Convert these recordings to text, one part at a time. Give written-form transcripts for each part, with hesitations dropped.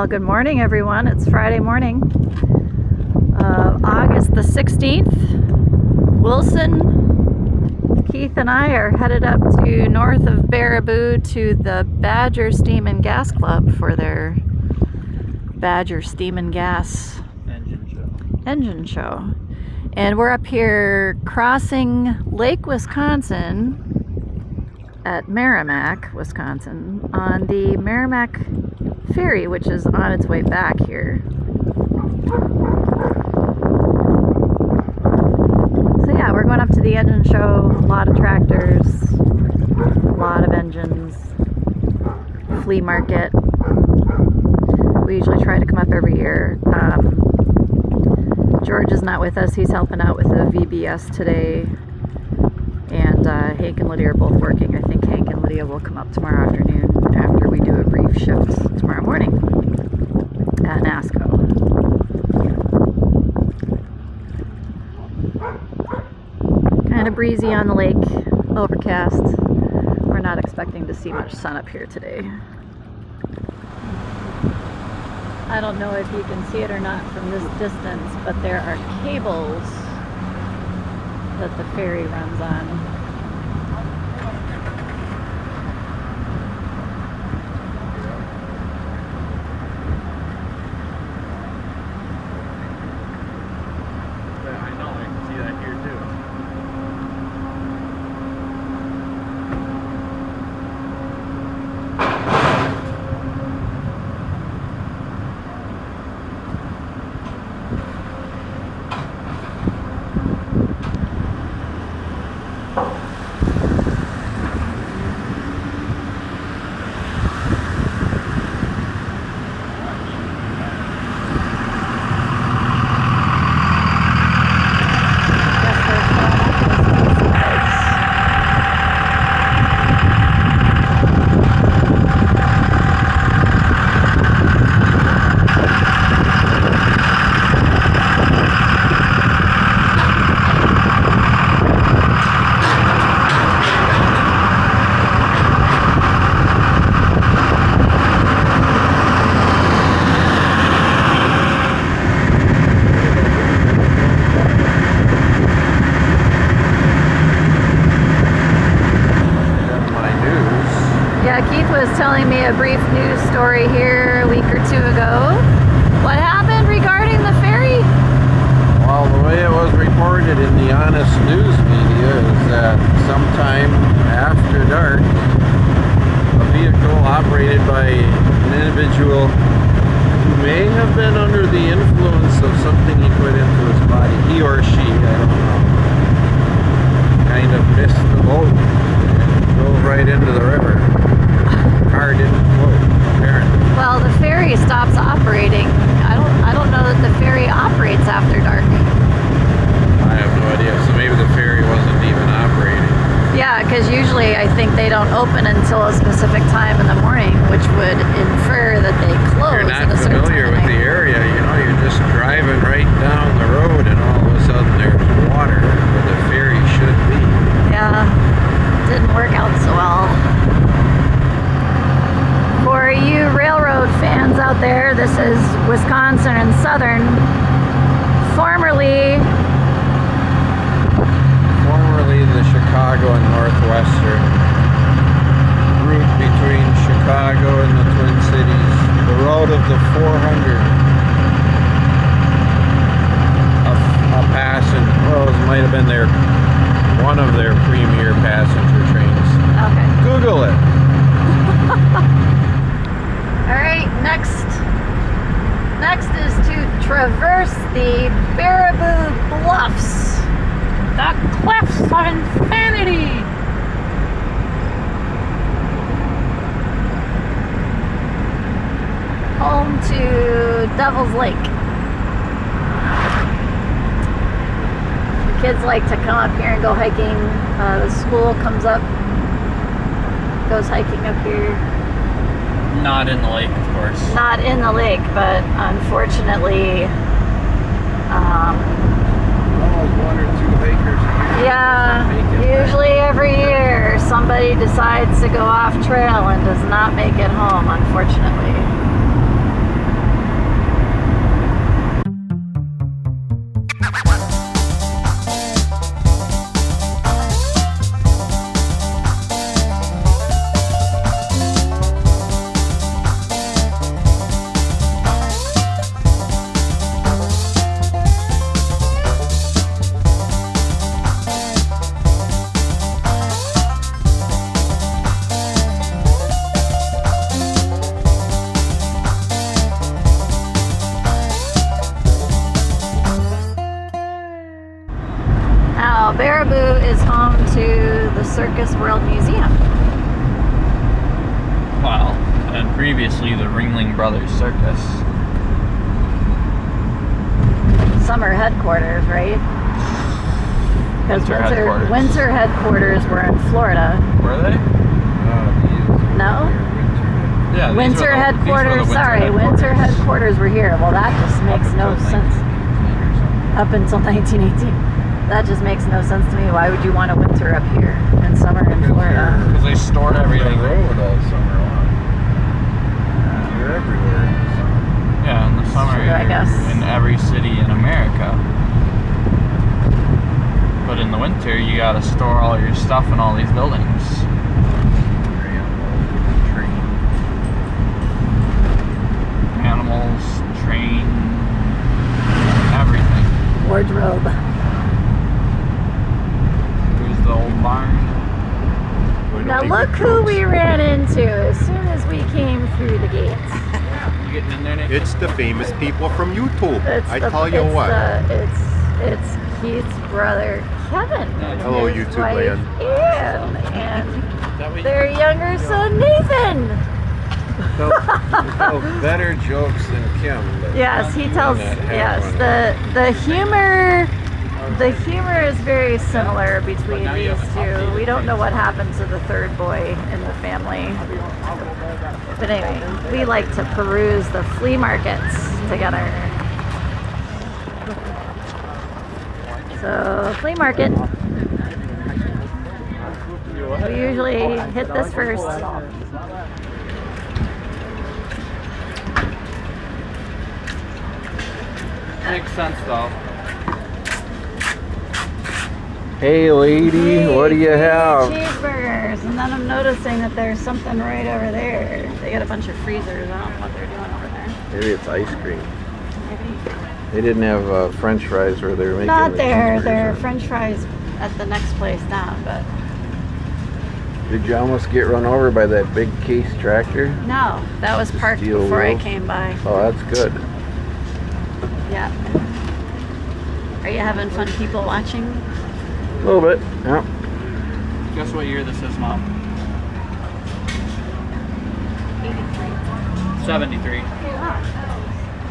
Well, good morning, everyone. It's Friday morning, August the 16th. Wilson, Keith, and I are headed up to north of Baraboo to the Badger Steam and Gas Club for their Badger Steam and Gas engine show. And we're up here crossing Lake Wisconsin at Merrimack, Wisconsin, on the Merrimack Ferry, which is on its way back here. So yeah, we're going up to the engine show. A lot of tractors, a lot of engines, flea market. We usually try to come up every year. George is not with us. He's helping out with the VBS today. And Hank and Lydia are both working. I think Hank and Lydia will come up tomorrow afternoon after we do a brief shift tomorrow morning at NASCO. Kind of breezy on the lake, overcast. We're not expecting to see much sun up here today. I don't know if you can see it or not from this distance, but there are cables that the ferry runs on. Telling me a brief news story here a week or two ago. What happened regarding the ferry? Well, the way it was reported in the Honest News media is that sometime after dark, a vehicle operated by an individual who may have been under the influence of something he put into his body, he or she, I don't know, kind of missed the boat and drove right into the river. Car didn't float, apparently. Well, the ferry stops operating. I don't know that the ferry operates after dark. I have no idea. So maybe the ferry wasn't even operating. Yeah, because usually I think they don't open until a specific time in the morning, which would infer that they close. You're not familiar with the area, you know, you're just driving right down the road and all of a sudden there's water where the ferry should be. Yeah, didn't work out so well. For you railroad fans out there, this is Wisconsin and Southern, formerly the Chicago and Northwestern route between Chicago and the Twin Cities, the road of the 400. A passenger, well, it might have been one of their premier passenger trains. Okay. Google it. Alright, next is to traverse the Baraboo Bluffs, the Cliffs of Insanity. Home to Devil's Lake. The kids like to come up here and go hiking. The school comes up, goes hiking up here. Not in the lake, of course. Not in the lake, but unfortunately, Almost 1 or 2 acres a year. yeah, usually every year somebody decides to go off trail and does not make it home, unfortunately. Circus World Museum. Wow. And previously the Ringling Brothers Circus. Summer headquarters, right? Because winter headquarters were in Florida. Were they? No? Yeah. Winter headquarters, winter headquarters were here. Well, that just makes no sense. Up until 1918. That just makes no sense to me. Why would you want to winter up here in summer in Florida? Because they stored everything. road all summer long. You're everywhere in the summer. Yeah, in the summer True, I guess. in every city in America. But in the winter, you gotta store all your stuff in all these buildings. Animals, train, everything. Wardrobe. Here's the old barn. Now look who we ran into as soon as we came through the gates. You getting in there, Nick? It's the famous people from YouTube. It's Keith's brother Kevin. And Hello, his YouTube wife, land. Ann, and their younger son Nathan. He tells better jokes than Kim. But Yes, he not tells. that half Yes, one. the humor is very similar between these two. We don't know what happened to the third boy in the family. But anyway, we like to peruse the flea markets together. So, flea market. We usually hit this first. Makes sense though. Hey lady, what do you have? Cheeseburgers, and then I'm noticing that there's something right over there. They got a bunch of freezers. I don't know what they're doing over there. Maybe it's ice cream. Maybe. They didn't have French fries where they were making Not the there. cheeseburgers. There are French fries at the next place down, but Did you almost get run over by that big case tractor? no, that was parked Steel before I wheels? came by. Oh, that's good. Yeah. Are you having fun people watching? A little bit, yeah. Guess what year this is, Mom? 73.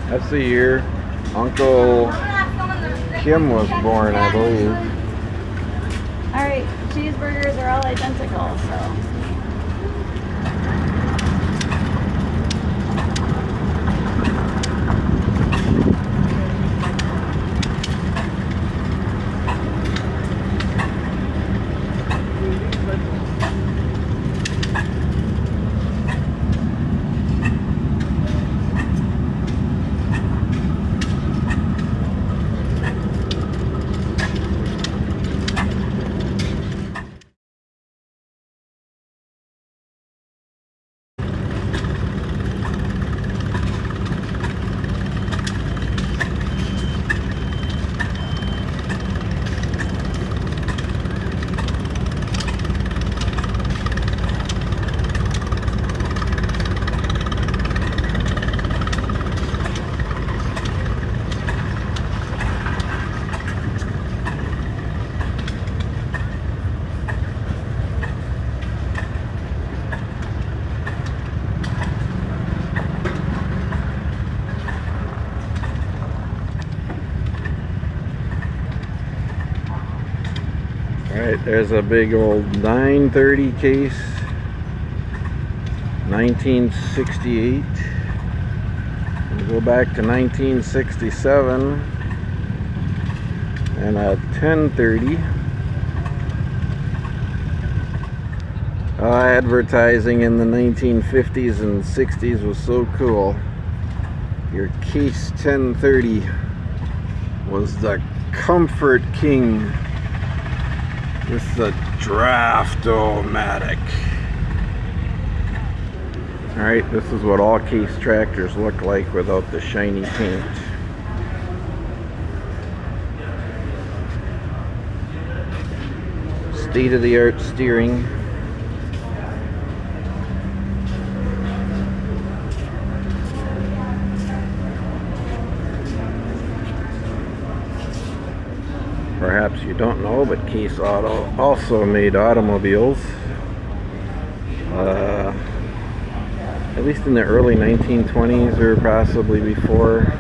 That's the year Uncle Kim was born, I believe. All right, cheeseburgers are all identical, so. Alright, there's a big old 930 case, 1968. We'll go back to 1967 and a 1030. Advertising in the 1950s and 60s was so cool. Your case 1030 was the Comfort King with the Draft-O-Matic. Alright, this is what all case tractors look like without the shiny paint. State-of-the-art steering. Perhaps you you don't know, but Case Auto also made automobiles. At least in the early 1920s or possibly before.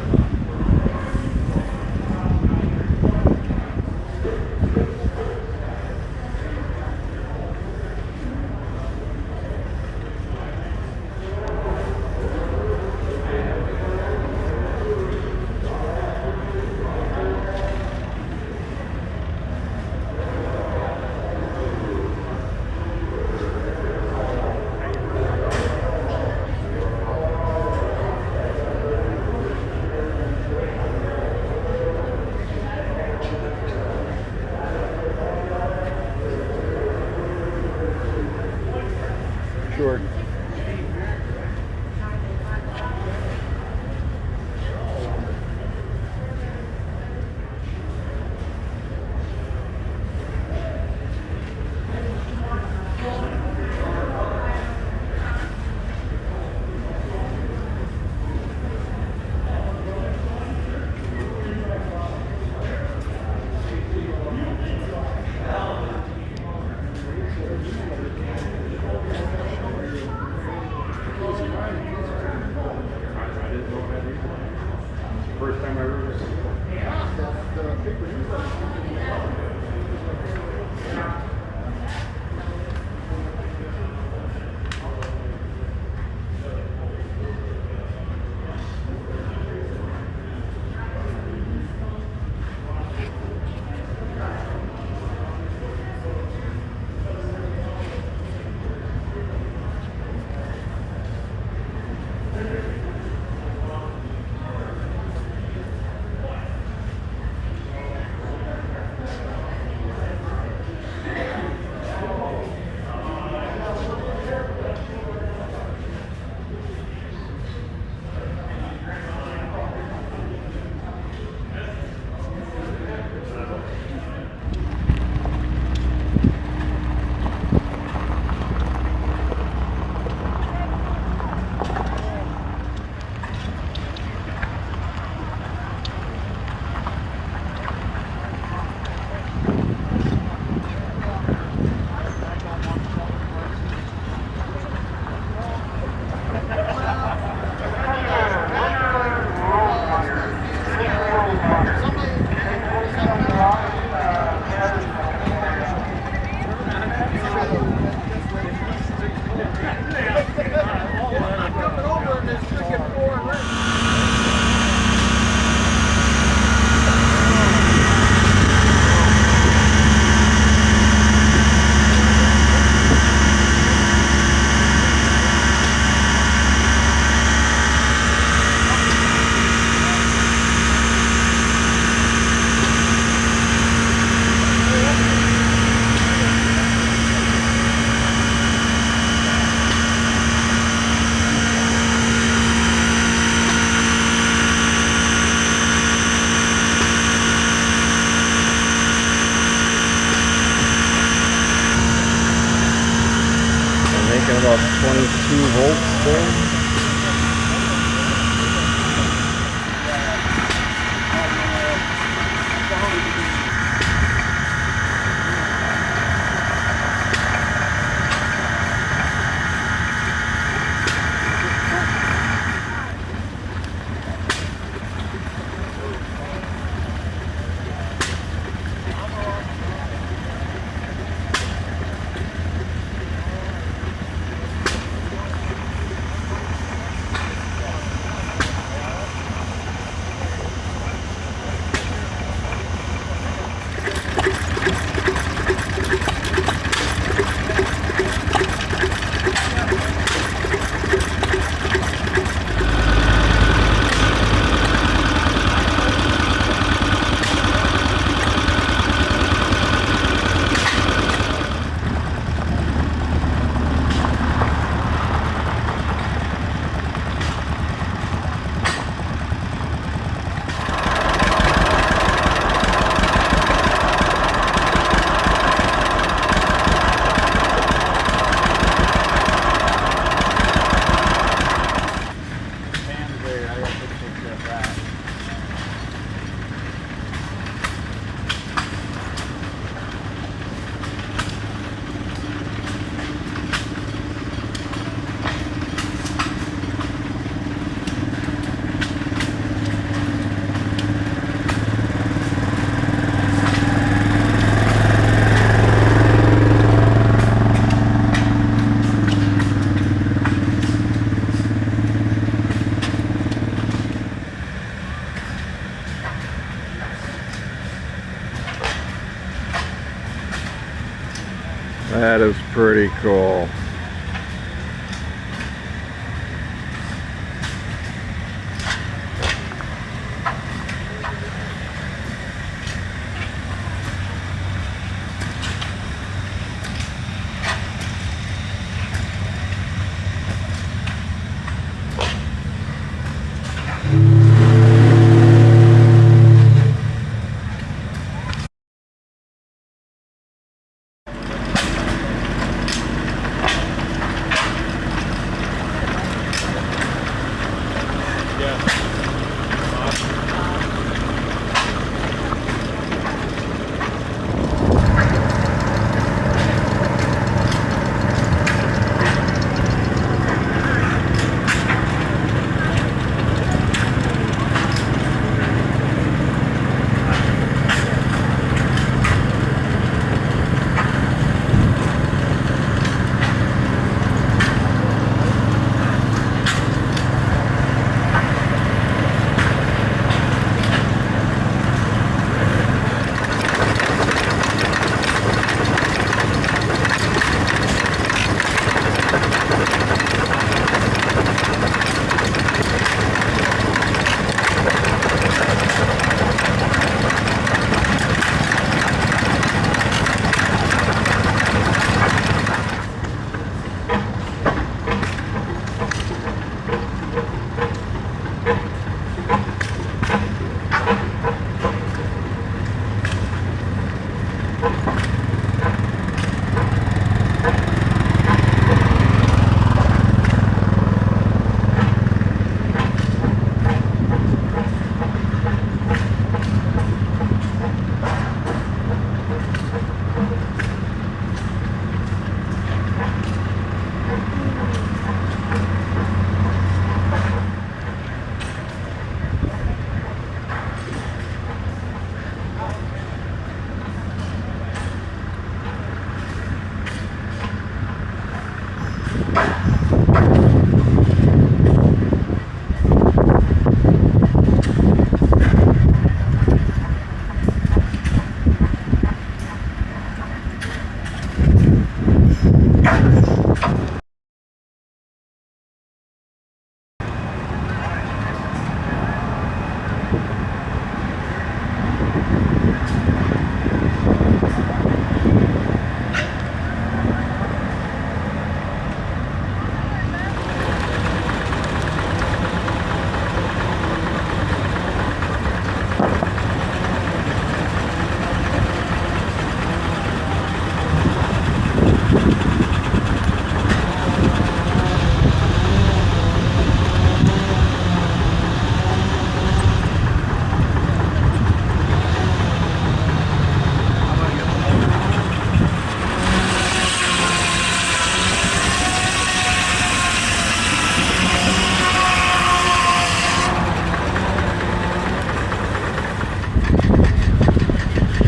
Sure. First time I ever was. About 22 volts there. pretty cool.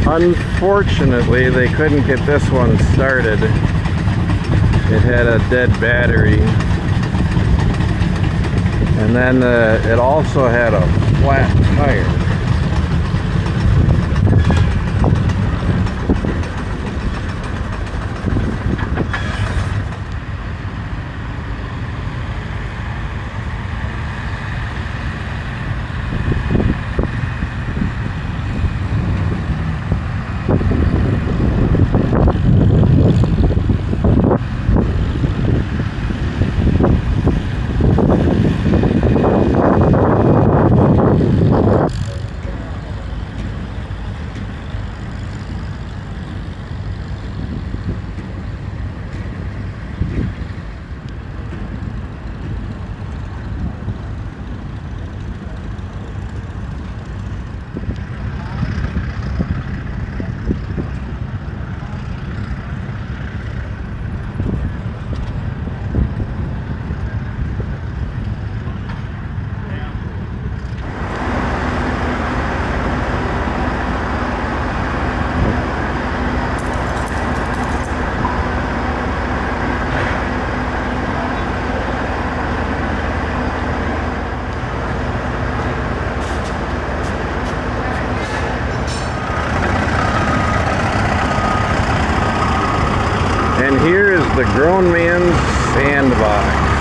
Unfortunately, they couldn't get this one started. It had a dead battery. And then it also had a flat tire. the grown man's sandbox.